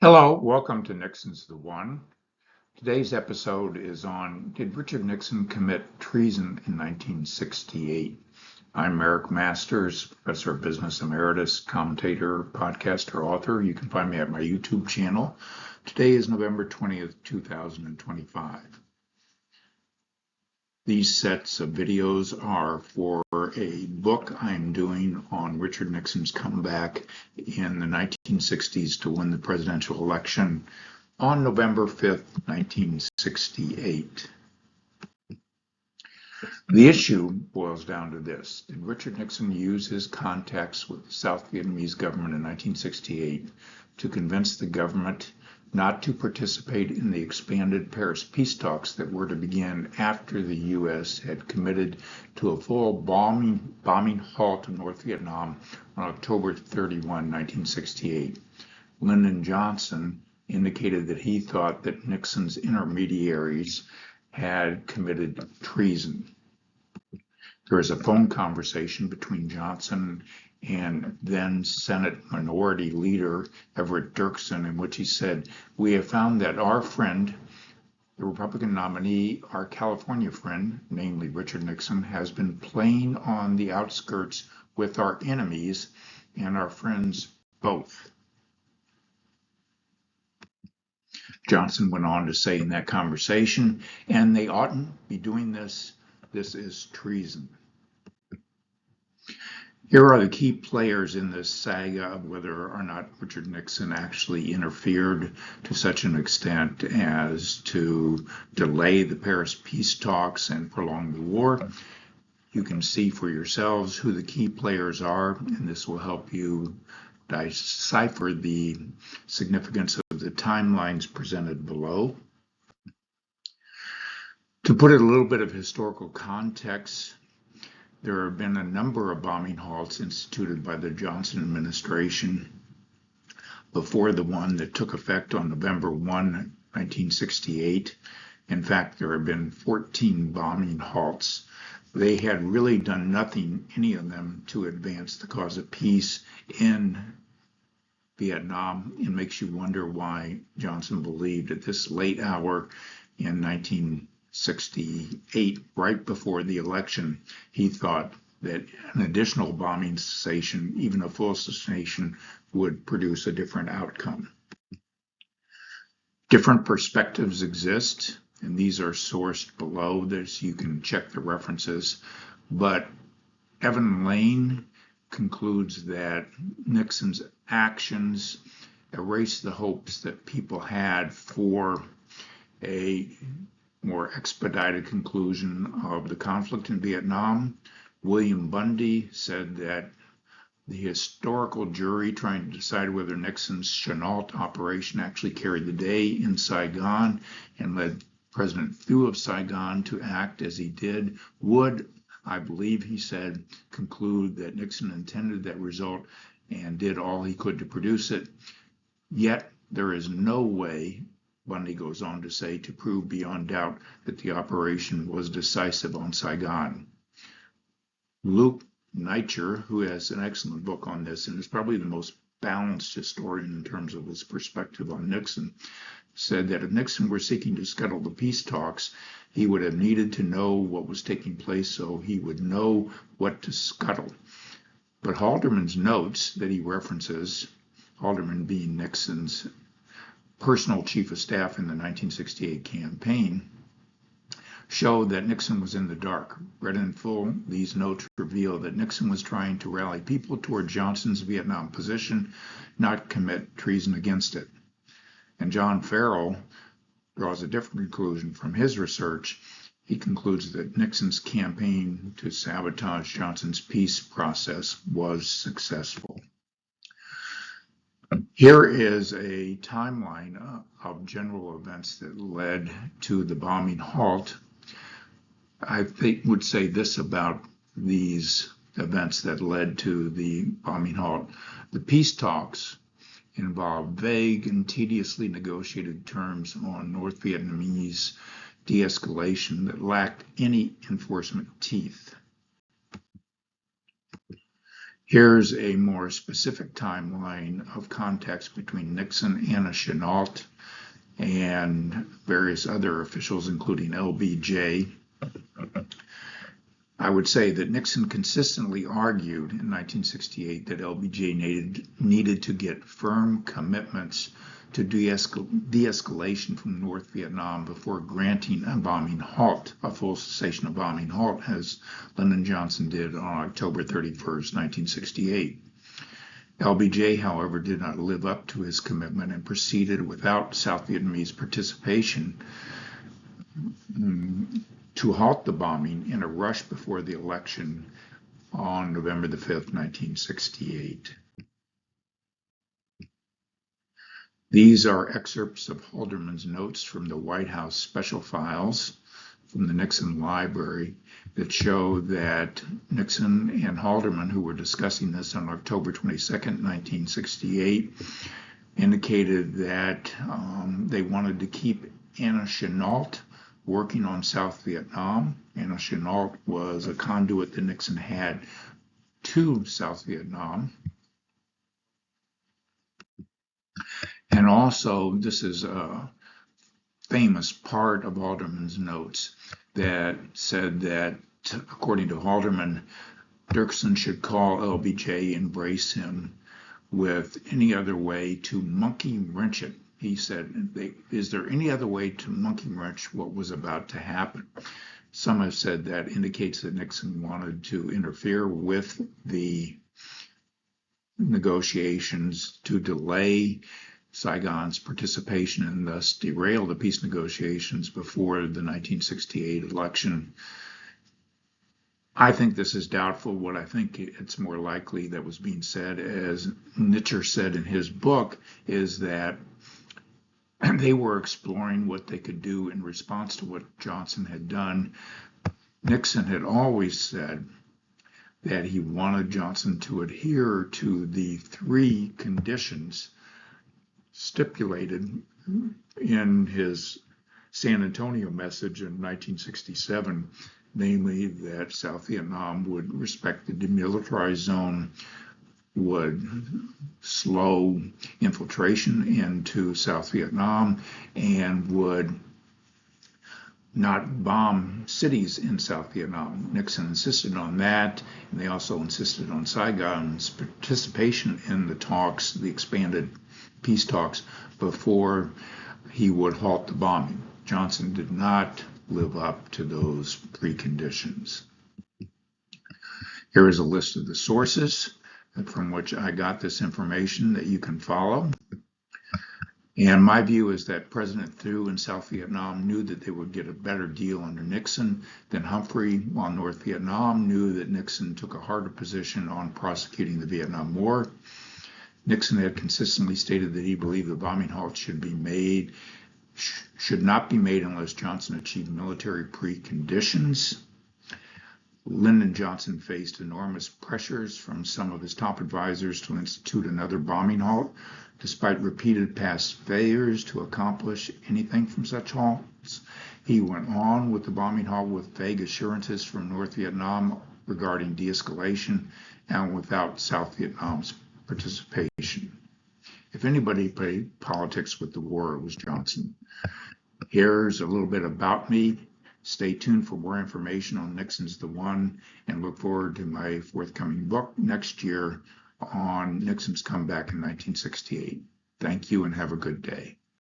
Hello, welcome to Nixon's the One. Today's episode is on Did Richard Nixon commit treason in 1968? I'm Eric Masters, Professor of Business Emeritus, commentator, podcaster, author. You can find me at my YouTube channel. Today is November 20th, 2025. These sets of videos are for a book I'm doing on Richard Nixon's comeback in the 1960s to win the presidential election on November 5th, 1968. The issue boils down to this. Did Richard Nixon use his contacts with the South Vietnamese government in 1968 to convince the government not to participate in the expanded Paris peace talks that were to begin after the U.S. had committed to a full bombing halt in North Vietnam on October 31, 1968? Lyndon Johnson indicated that he thought that Nixon's intermediaries had committed treason. There was a phone conversation between Johnson and then Senate Minority Leader Everett Dirksen in which he said, "We have found that our friend, the Republican nominee, our California friend, namely Richard Nixon, has been playing on the outskirts with our enemies and our friends both." Johnson went on to say in that conversation, "And they oughtn't be doing this. This is treason." Here are the key players in this saga of whether or not Richard Nixon actually interfered to such an extent as to delay the Paris peace talks and prolong the war. You can see for yourselves who the key players are, and this will help you decipher the significance of the timelines presented below. To put it a little bit of historical context, there have been a number of bombing halts instituted by the Johnson administration before the one that took effect on November 1, 1968. In fact, there have been 14 bombing halts. They had really done nothing, any of them, to advance the cause of peace in Vietnam. It makes you wonder why Johnson believed at this late hour in 1968, right before the election, he thought that an additional bombing cessation, even a full cessation, would produce a different outcome. Different perspectives exist, and these are sourced below this. You can check the references, but Evan Lane concludes that Nixon's actions erased the hopes that people had for a more expedited conclusion of the conflict in Vietnam. William Bundy said that the historical jury trying to decide whether Nixon's Chenault operation actually carried the day in Saigon and led President Thieu of Saigon to act as he did would, I believe he said, conclude that Nixon intended that result and did all he could to produce it. Yet there is no way, Bundy goes on to say, to prove beyond doubt that the operation was decisive on Saigon. Luke Nietzsche, who has an excellent book on this and is probably the most balanced historian in terms of his perspective on Nixon, said that if Nixon were seeking to scuttle the peace talks, he would have needed to know what was taking place so he would know what to scuttle. But Haldeman's notes that he references, Haldeman being Nixon's personal chief of staff in the 1968 campaign, show that Nixon was in the dark. Read in full, these notes reveal that Nixon was trying to rally people toward Johnson's Vietnam position, not commit treason against it. And John Farrell draws a different conclusion from his research. He concludes that Nixon's campaign to sabotage Johnson's peace process was successful. Here is a timeline of general events that led to the bombing halt. I would say this about these events that led to the bombing halt. The peace talks involved vague and tediously negotiated terms on North Vietnamese de-escalation that lacked any enforcement teeth. Here's a more specific timeline of contacts between Nixon, Anna Chennault, and various other officials, including LBJ. I would say that Nixon consistently argued in 1968 that LBJ needed to get firm commitments to de-escalation from North Vietnam before granting a bombing halt, a full cessation of bombing halt, as Lyndon Johnson did on October 31st, 1968. LBJ, however, did not live up to his commitment and proceeded without South Vietnamese participation to halt the bombing in a rush before the election on November the 5th, 1968. These are excerpts of Haldeman's notes from the White House special files from the Nixon library that show that Nixon and Haldeman, who were discussing this on October 22nd, 1968, indicated that they wanted to keep Anna Chennault working on South Vietnam. Anna Chennault was a conduit that Nixon had to South Vietnam. And also, this is a famous part of Haldeman's notes that said that, according to Haldeman, Dirksen should call LBJ, embrace him with any other way to monkey wrench it. He said, is there any other way to monkey wrench what was about to happen? Some have said that indicates that Nixon wanted to interfere with the negotiations to delay Saigon's participation and thus derail the peace negotiations before the 1968 election. I think this is doubtful. What I think it's more likely that was being said, as Nietzsche said in his book, is that they were exploring what they could do in response to what Johnson had done. Nixon had always said that he wanted Johnson to adhere to the three conditions stipulated in his San Antonio message in 1967, namely that South Vietnam would respect the demilitarized zone, would slow infiltration into South Vietnam, and would not bomb cities in South Vietnam. Nixon insisted on that, and they also insisted on Saigon's participation in the talks, the expanded peace talks, before he would halt the bombing. Johnson did not live up to those preconditions. Here is a list of the sources from which I got this information that you can follow. And my view is that President Thieu in South Vietnam knew that they would get a better deal under Nixon than Humphrey, while North Vietnam knew that Nixon took a harder position on prosecuting the Vietnam War. Nixon had consistently stated that he believed the bombing halt should not be made unless Johnson achieved military preconditions. Lyndon Johnson faced enormous pressures from some of his top advisors to institute another bombing halt, despite repeated past failures to accomplish anything from such halts. He went on with the bombing halt with vague assurances from North Vietnam regarding de-escalation and without South Vietnam's participation. If anybody played politics with the war, it was Johnson. Here's a little bit about me. Stay tuned for more information on Nixon's the One, and look forward to my forthcoming book next year on Nixon's comeback in 1968. Thank you and have a good day.